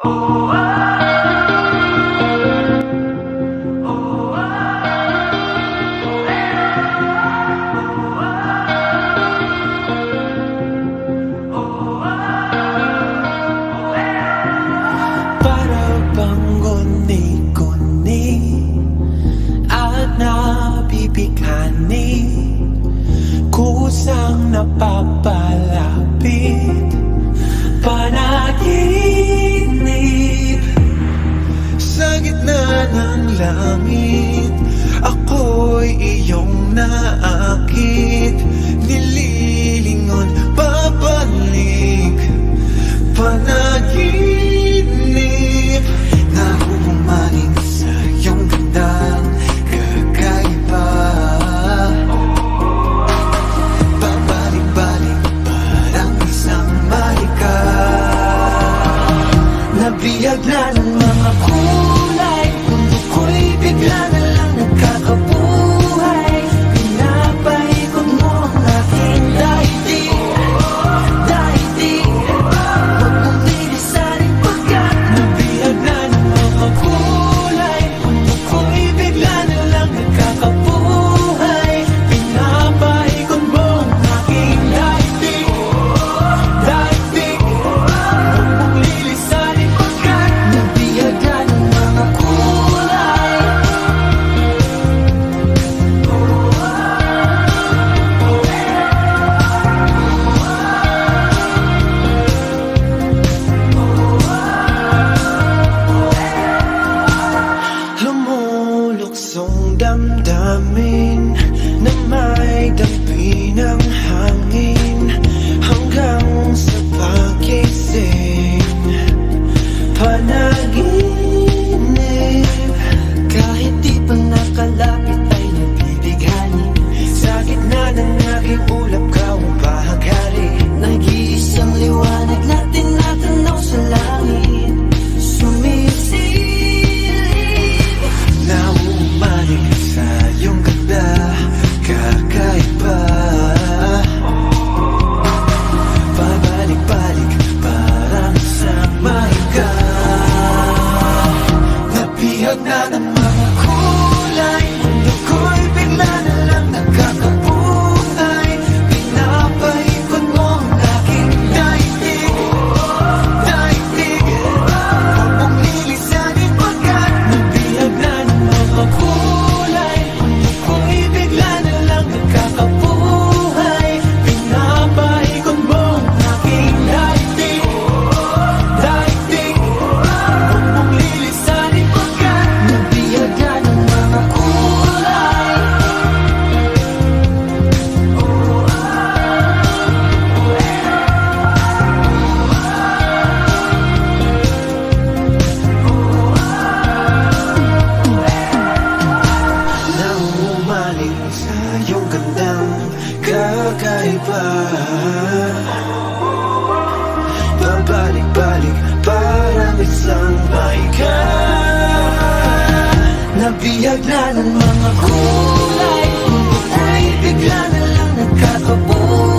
Para bang guni-guni at nabibighani, kusang napapalapit, panaginip. Sa gitna ng langit, ako'y iyong naakit, nililingon babalik, panaginip. Nahuhumaling sa iyong gandang kakaiba, babalik-balik parang isang mahika. Nabiyag na ng mga kulay, mundo ko'y bigla na lang nagkakabuhay. Pinapaikot mo ang aking daigdig, daigdig. Huwag mong lilisanin pagkat nabiyag na ng mga kulay, mundo ko'y bigla na lang nagkakabuhay. Pinapaikot mo ang aking daigdig, daigdig. Huwag mong lilisanin pagkat nabiyag na ng mga kulay. Lumuluksong damdamin na may dampi ng hangin, hanggang sa pagising, panaginip. Kahit di pa nakalapit ay nabibighani, sa gitna ng aking ulap ka ang bahaghari. Nag-iisang liwanag na tinatanaw sa langit, sumisilip. Nauumaling sa iyong ganda, kakaiba, pabalik-balik parang isang mahika. Nabiyag na ng mga kulay, mundo ko'y bigla na lang nagkakabuhay. Pinapaikot mo ang aking daigdig, daigdig. Huwag mong lilisanin pagkat nabiyag na ng mga kulay, mundo ko'y bigla na lang nagkakabuhay. Pinapaikot mo ang aking daigdig, daigdig. Huwag mong lilisanin pagkat nabiyag na ng mga kulay. Nauumaling sa iyong gandang kakaiba, pabalik-balik parang isang mahika. Nabiyag na ng mga kulay, mundo ko'y bigla na lang nagkakabuhay.